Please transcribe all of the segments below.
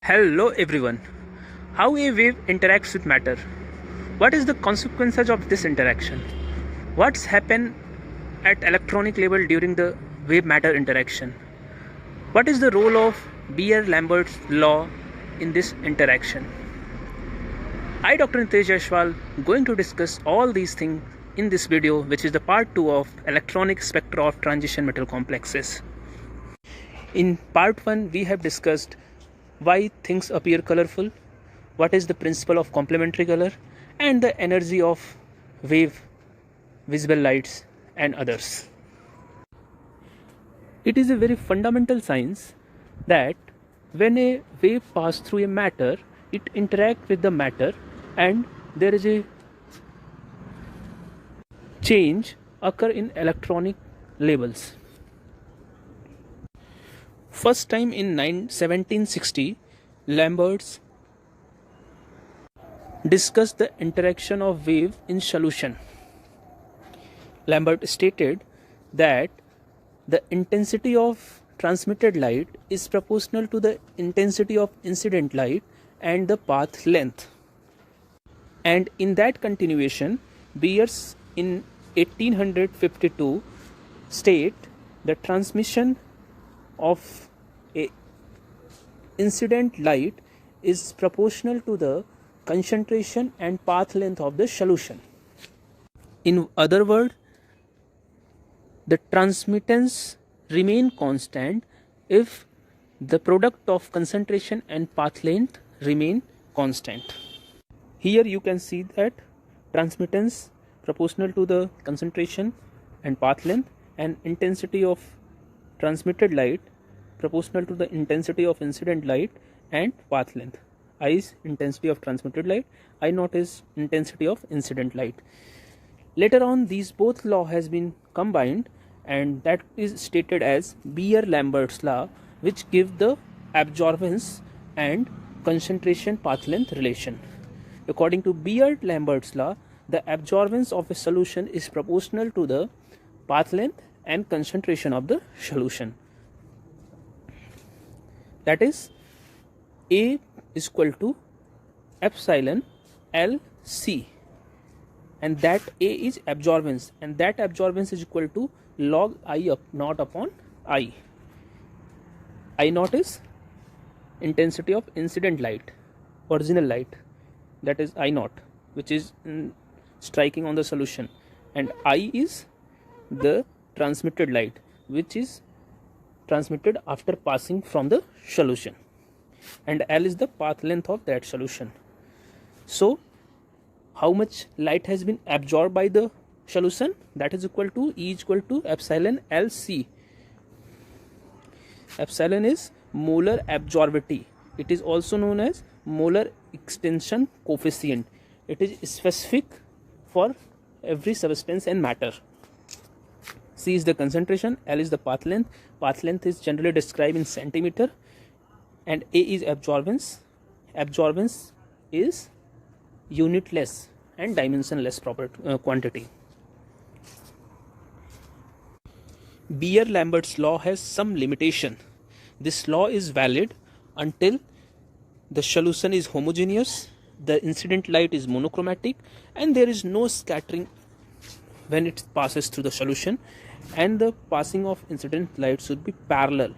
Hello everyone. How a wave interacts with matter. What is the consequences of this interaction? What's happened at electronic level during the wave matter interaction? What is the role of Lambert's law in this interaction? I, Dr. Nitesh, jaiswal, going to discuss all these things in this video, which is the part 2 of electronic spectra of transition metal complexes. In part 1, we have discussed why things appear colorful, what is the principle of complementary color, and the energy of wave, visible lights, and others. It is a very fundamental science that when a wave passes through a matter, it interacts with the matter and there is a change occur in electronic levels. First time in 1760, Lambert discussed the interaction of wave in solution. Lambert stated that the intensity of transmitted light is proportional to the intensity of incident light and the path length. And in that continuation, Beers in 1852 state the transmission of a incident light is proportional to the concentration and path length of the solution. In other words, the transmittance remain constant if the product of concentration and path length remain constant. Here you can see that transmittance proportional to the concentration and path length, and intensity of transmitted light proportional to the intensity of incident light and path length. I is intensity of transmitted light, I naught is intensity of incident light. Later on, these both law has been combined, and that is stated as Beer-Lambert's law, which give the absorbance and concentration path length relation. According to Beer-Lambert's law, the absorbance of a solution is proportional to the path length and concentration of the solution. That is, A is equal to epsilon LC, and that A is absorbance, and that absorbance is equal to log I naught upon I. I naught is intensity of incident light, original light, that is I naught, which is striking on the solution, and I is the transmitted light, which is transmitted after passing from the solution, and L is the path length of that solution. So how much light has been absorbed by the solution? That is equal to E is equal to epsilon LC. Epsilon is molar absorptivity. It is also known as molar extension coefficient. It is specific for every substance and matter. C is the concentration, L is the path length. Path length is generally described in centimeter, and A is absorbance. Absorbance is unitless and dimensionless quantity. Beer-Lambert's law has some limitation. This law is valid until the solution is homogeneous, the incident light is monochromatic, and there is no scattering when it passes through the solution, and the passing of incident light should be parallel.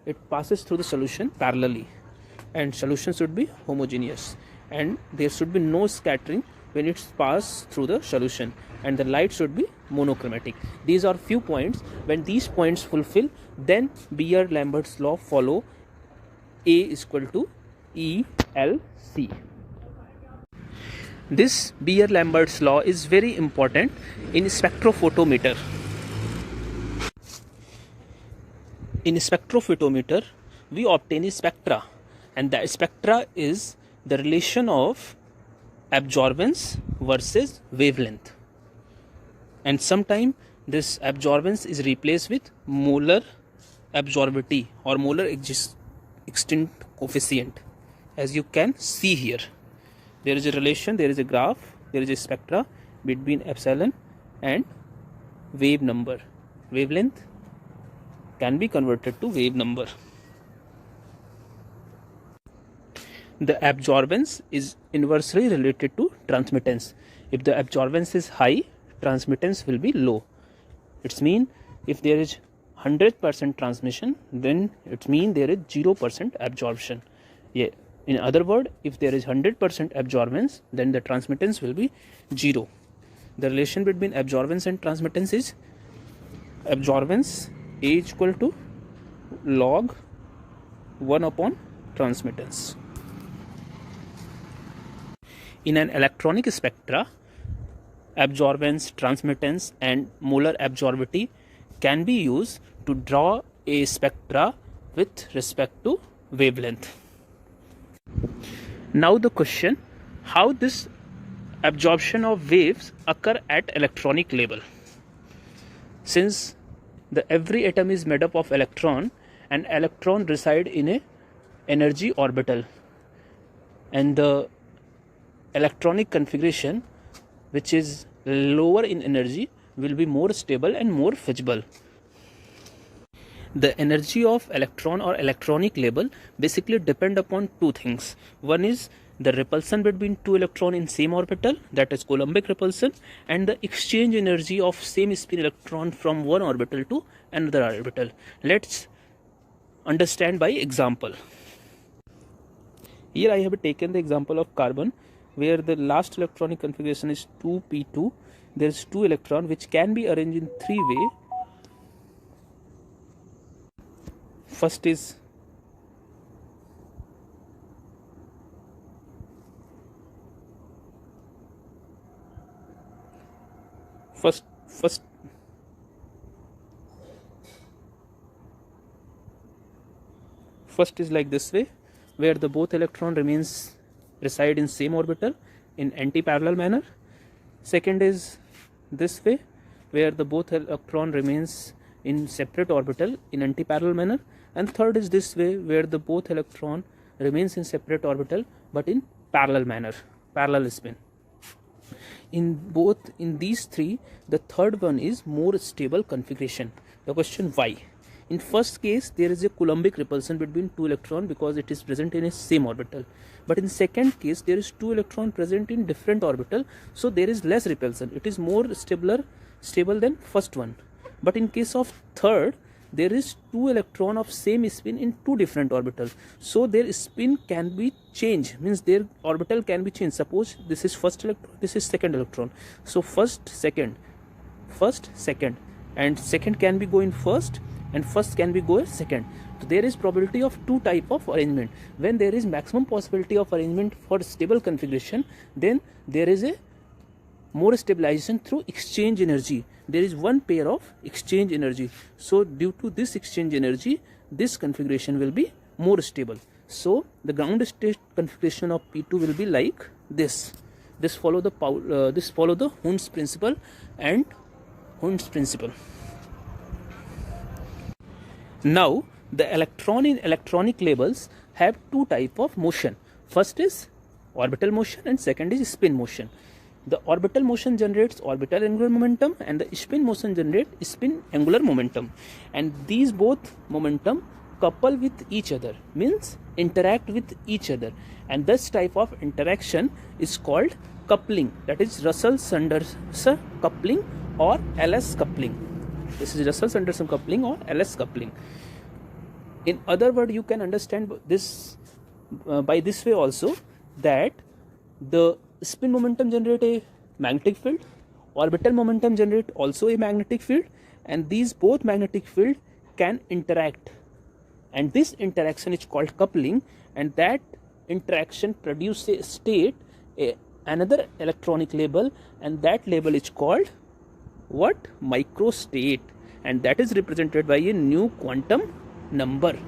It passes through the solution parallelly, and solution should be homogeneous, and there should be no scattering when it's passed through the solution, and the light should be monochromatic. These are few points. When these points fulfill, then Beer-Lambert's law follow. A is equal to ELC. This Beer-Lambert's law is very important in spectrophotometer. In spectrophotometer, we obtain a spectra, and that spectra is the relation of absorbance versus wavelength. And sometimes this absorbance is replaced with molar absorptivity or molar extent coefficient. As you can see here, there is a relation, there is a graph, there is a spectra between epsilon and wave number. Wavelength can be converted to wave number. the absorbance is inversely related to transmittance. If the absorbance is high, transmittance will be low. It's mean if there is 100% transmission, then it means there is 0% absorption. Yeah. In other words, if there is 100% absorbance, then the transmittance will be 0. The relation between absorbance and transmittance is absorbance A is equal to log 1 upon transmittance. In an electronic spectra, absorbance, transmittance and molar absorptivity can be used to draw a spectra with respect to wavelength. Now the question, how this absorption of waves occur at electronic level? Since every atom is made up of electron, and electron reside in a energy orbital, and the electronic configuration which is lower in energy will be more stable and more feasible. The energy of electron or electronic level basically depend upon two things. One is the repulsion between two electrons in same orbital, that is Coulombic repulsion, and the exchange energy of same spin electron from one orbital to another orbital. Let's understand by example. Here I have taken the example of carbon, where the last electronic configuration is 2p2. There is 2 electrons which can be arranged in 3 ways. First is first is like this way, where the both electron reside in same orbital in anti-parallel manner. Second is this way, where the both electron remains in separate orbital in anti-parallel manner. And third is this way, where the both electron remains in separate orbital but in parallel manner, parallel spin. In these three, the third one is more stable configuration. The question, why? In first case, there is a Coulombic repulsion between two electrons because it is present in a same orbital. But in second case, there is two electrons present in different orbital, so there is less repulsion. It is more stable than first one. But in case of third, there is two electrons of same spin in two different orbitals, so their spin can be changed, means their orbital can be changed. Suppose this is first electron, this is second electron, so first second, and second can be go in first and first can be go in second. So there is probability of two type of arrangement. When there is maximum possibility of arrangement for stable configuration, then there is a more stabilization through exchange energy. There is one pair of exchange energy, so due to this exchange energy, this configuration will be more stable. So the ground state configuration of P2 will be like this. This follow the Hund's principle and Hund's principle. Now the electron in electronic labels have two type of motion. First is orbital motion and second is spin motion. The orbital motion generates orbital angular momentum and the spin motion generates spin angular momentum, and these both momentum couple with each other, means interact with each other, and this type of interaction is called coupling, that is Russell-Sunderson coupling or LS coupling. This is Russell-Sunderson coupling or LS coupling. In other words, you can understand this by this way also, that the spin momentum generate a magnetic field, orbital momentum generate also a magnetic field, and these both magnetic field can interact, and this interaction is called coupling, and that interaction produces a state, another electronic label, and that label is called what? Microstate, and that is represented by a new quantum number.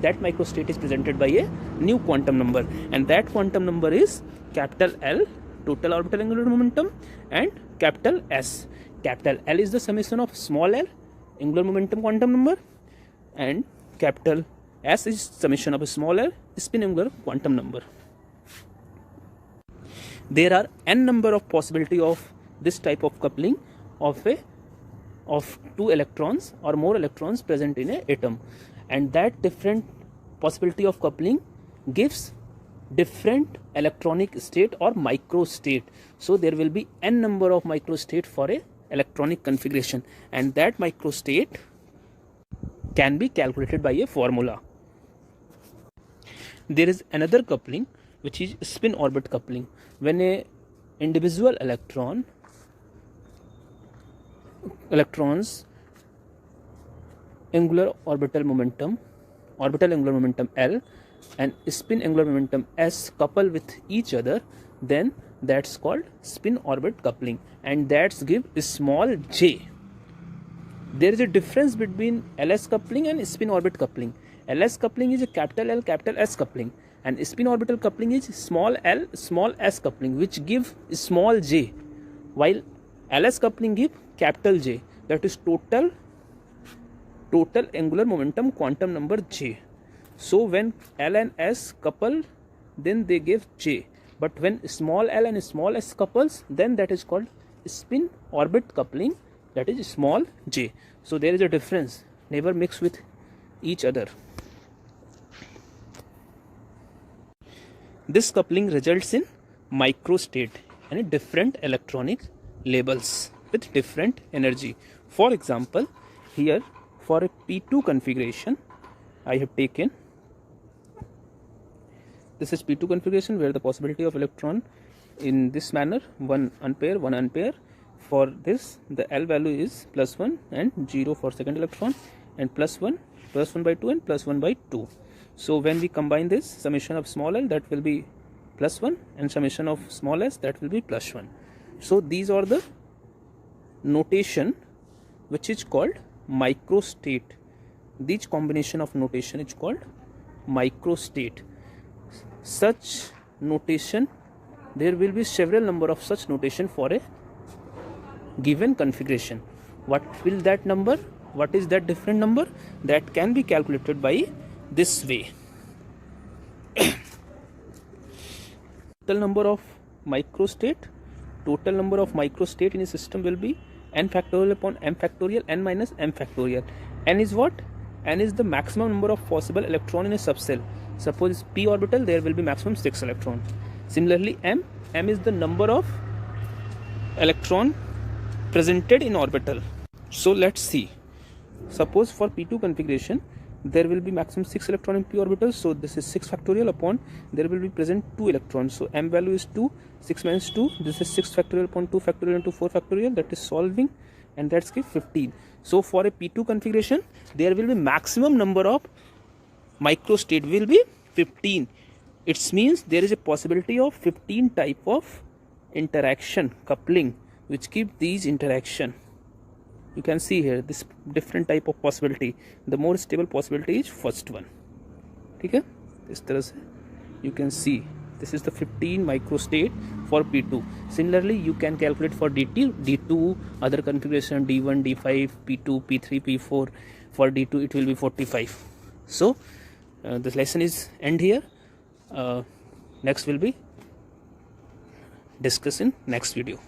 That microstate is presented by a new quantum number, and that quantum number is capital L, total orbital angular momentum, and capital S. Capital L is the summation of small l, angular momentum quantum number, and capital S is summation of a small l, spin angular quantum number. There are n number of possibility of this type of coupling of two electrons or more electrons present in an atom, and that different possibility of coupling gives different electronic state or microstate. So there will be n number of microstate for a electronic configuration, and that microstate can be calculated by a formula. There is another coupling which is spin orbit coupling. When a individual electrons angular orbital angular momentum L and spin angular momentum S couple with each other, then that's called spin orbit coupling, and that's give a small j. There is a difference between LS coupling and spin orbit coupling. LS coupling is a capital L capital S coupling, and spin orbital coupling is small l small s coupling, which give small j, while LS coupling give capital J, that is total angular momentum quantum number j. So when L and S couple, then they give j, but when small l and small s couples, then that is called spin orbit coupling, that is small j. So there is a difference, never mix with each other. This coupling results in microstate and different electronic labels with different energy. For example, here for a P2 configuration, I have taken this is P2 configuration, where the possibility of electron in this manner 1 ampere. For this, the L value is +1 and 0 for second electron, and +1 by 2 and +1 by 2. So when we combine this, summation of small l, that will be +1, and summation of small s, that will be +1. So these are the notation which is called microstate. This combination of notation is called microstate. Such notation, there will be several number of such notation for a given configuration. What will that number? What is that different number? That can be calculated by this way. Total number of microstate in a system will be n factorial upon m factorial, n minus m factorial. N is what? N is the maximum number of possible electron in a subcell. Suppose p orbital, there will be maximum 6 electron. Similarly, m is the number of electron presented in orbital. So let's see. Suppose for P2 configuration, there will be maximum 6 electron in p orbital. So this is 6 factorial upon, there will be present 2 electrons. So m value is 2, 6 minus 2, this is 6 factorial upon 2 factorial into 4 factorial, that is solving, and that's give 15. So for a P2 configuration, there will be maximum number of microstate will be 15. It means there is a possibility of 15 type of interaction coupling which keep these interaction. You can see here this different type of possibility. The more stable possibility is first one. Okay, this तरह से you can see this is the 15 microstate for P2. Similarly, you can calculate for D2 other configuration D1, D5, P2, P3, P4. For D2 it will be 45. So this lesson is end here. Next will be discussed in next video.